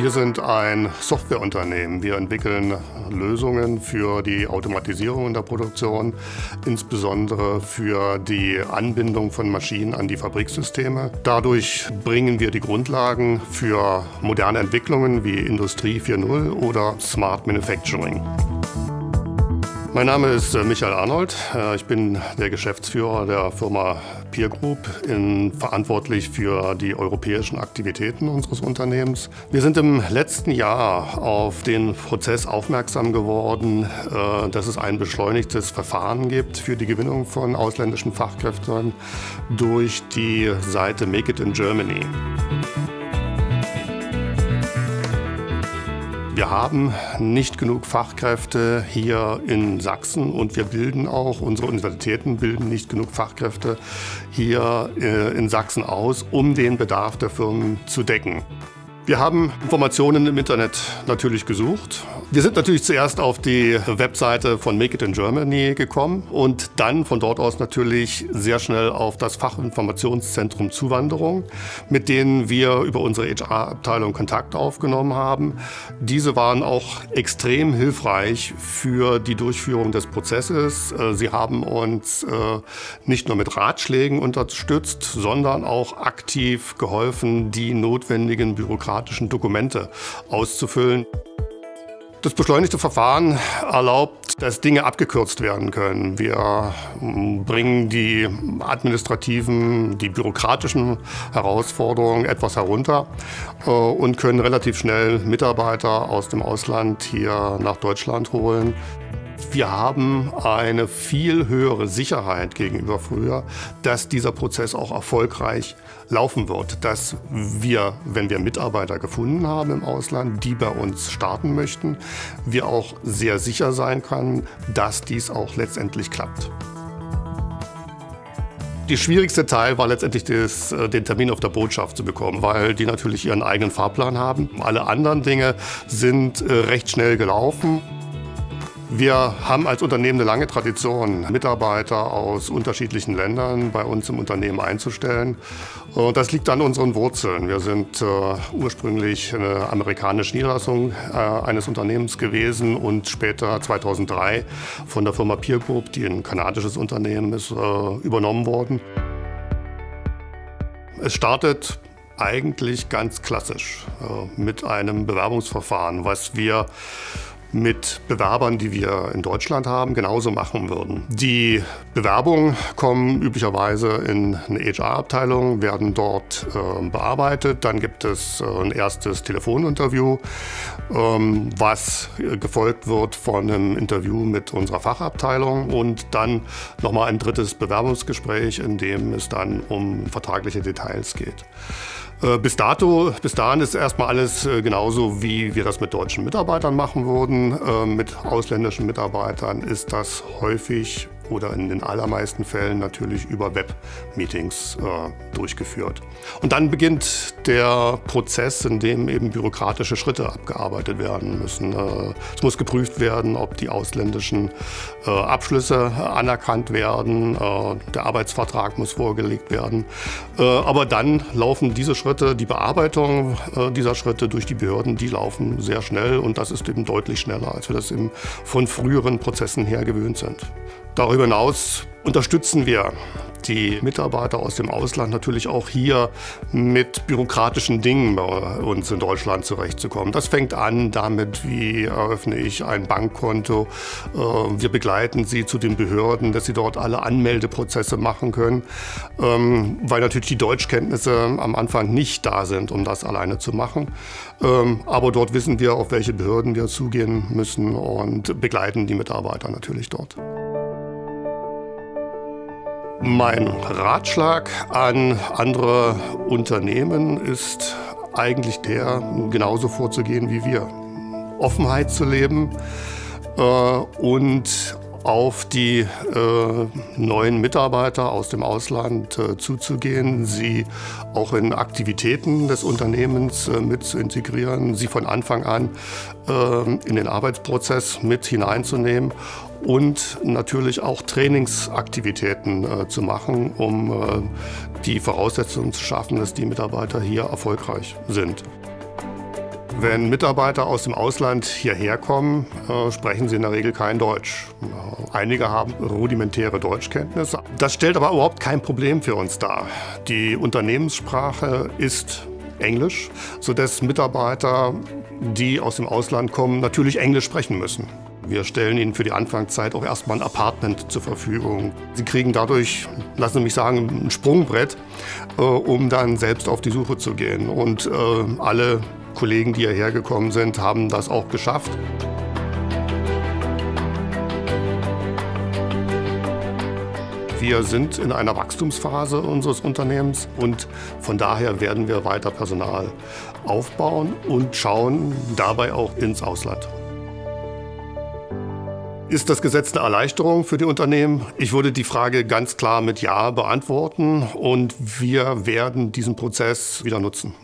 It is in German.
Wir sind ein Softwareunternehmen. Wir entwickeln Lösungen für die Automatisierung in der Produktion, insbesondere für die Anbindung von Maschinen an die Fabriksysteme. Dadurch bringen wir die Grundlagen für moderne Entwicklungen wie Industrie 4.0 oder Smart Manufacturing. Mein Name ist Michael Arnold. Ich bin der Geschäftsführer der Firma Peer Group, verantwortlich für die europäischen Aktivitäten unseres Unternehmens. Wir sind im letzten Jahr auf den Prozess aufmerksam geworden, dass es ein beschleunigtes Verfahren gibt für die Gewinnung von ausländischen Fachkräften durch die Seite Make It in Germany. Wir haben nicht genug Fachkräfte hier in Sachsen und unsere Universitäten bilden nicht genug Fachkräfte hier in Sachsen aus, um den Bedarf der Firmen zu decken. Wir haben Informationen im Internet natürlich gesucht. Wir sind natürlich zuerst auf die Webseite von Make It in Germany gekommen und dann von dort aus natürlich sehr schnell auf das Fachinformationszentrum Zuwanderung, mit denen wir über unsere HR-Abteilung Kontakt aufgenommen haben. Diese waren auch extrem hilfreich für die Durchführung des Prozesses. Sie haben uns nicht nur mit Ratschlägen unterstützt, sondern auch aktiv geholfen, die notwendigen bürokratischen Dokumente auszufüllen. Das beschleunigte Verfahren erlaubt, dass Dinge abgekürzt werden können. Wir bringen die administrativen, die bürokratischen Herausforderungen etwas herunter und können relativ schnell Mitarbeiter aus dem Ausland hier nach Deutschland holen. Wir haben eine viel höhere Sicherheit gegenüber früher, dass dieser Prozess auch erfolgreich laufen wird. Dass wir, wenn wir Mitarbeiter gefunden haben im Ausland, die bei uns starten möchten, wir auch sehr sicher sein können, dass dies auch letztendlich klappt. Der schwierigste Teil war letztendlich den Termin auf der Botschaft zu bekommen, weil die natürlich ihren eigenen Fahrplan haben. Alle anderen Dinge sind recht schnell gelaufen. Wir haben als Unternehmen eine lange Tradition, Mitarbeiter aus unterschiedlichen Ländern bei uns im Unternehmen einzustellen. Und das liegt an unseren Wurzeln. Wir sind ursprünglich eine amerikanische Niederlassung eines Unternehmens gewesen und später 2003 von der Firma Peer Group, die ein kanadisches Unternehmen ist, übernommen worden. Es startet eigentlich ganz klassisch mit einem Bewerbungsverfahren, was wir mit Bewerbern, die wir in Deutschland haben, genauso machen würden. Die Bewerbungen kommen üblicherweise in eine HR-Abteilung, werden dort bearbeitet. Dann gibt es ein erstes Telefoninterview, was gefolgt wird von einem Interview mit unserer Fachabteilung und dann nochmal ein drittes Bewerbungsgespräch, in dem es dann um vertragliche Details geht. Bis dahin ist erstmal alles genauso, wie wir das mit deutschen Mitarbeitern machen würden. Mit ausländischen Mitarbeitern ist das häufig oder in den allermeisten Fällen natürlich über Web-Meetings durchgeführt. Und dann beginnt der Prozess, in dem eben bürokratische Schritte abgearbeitet werden müssen. Es muss geprüft werden, ob die ausländischen Abschlüsse anerkannt werden. Der Arbeitsvertrag muss vorgelegt werden. Aber dann laufen diese Schritte, die Bearbeitung dieser Schritte durch die Behörden, die laufen sehr schnell und das ist eben deutlich schneller, als wir das eben von früheren Prozessen her gewöhnt sind. Darüber hinaus unterstützen wir die Mitarbeiter aus dem Ausland natürlich auch hier mit bürokratischen Dingen bei uns in Deutschland zurechtzukommen. Das fängt an damit, wie eröffne ich ein Bankkonto. Wir begleiten sie zu den Behörden, dass sie dort alle Anmeldeprozesse machen können, weil natürlich die Deutschkenntnisse am Anfang nicht da sind, um das alleine zu machen. Aber dort wissen wir, auf welche Behörden wir zugehen müssen und begleiten die Mitarbeiter natürlich dort. Mein Ratschlag an andere Unternehmen ist eigentlich der, genauso vorzugehen wie wir. Offenheit zu leben und auf die neuen Mitarbeiter aus dem Ausland zuzugehen, sie auch in Aktivitäten des Unternehmens mit zu integrieren, sie von Anfang an in den Arbeitsprozess mit hineinzunehmen und natürlich auch Trainingsaktivitäten zu machen, um die Voraussetzungen zu schaffen, dass die Mitarbeiter hier erfolgreich sind. Wenn Mitarbeiter aus dem Ausland hierher kommen, sprechen sie in der Regel kein Deutsch. Einige haben rudimentäre Deutschkenntnisse. Das stellt aber überhaupt kein Problem für uns dar. Die Unternehmenssprache ist Englisch, sodass Mitarbeiter, die aus dem Ausland kommen, natürlich Englisch sprechen müssen. Wir stellen ihnen für die Anfangszeit auch erstmal ein Apartment zur Verfügung. Sie kriegen dadurch, lassen Sie mich sagen, ein Sprungbrett, um dann selbst auf die Suche zu gehen. Und alle Kollegen, die hierher gekommen sind, haben das auch geschafft. Wir sind in einer Wachstumsphase unseres Unternehmens und von daher werden wir weiter Personal aufbauen und schauen dabei auch ins Ausland. Ist das Gesetz eine Erleichterung für die Unternehmen? Ich würde die Frage ganz klar mit Ja beantworten und wir werden diesen Prozess wieder nutzen.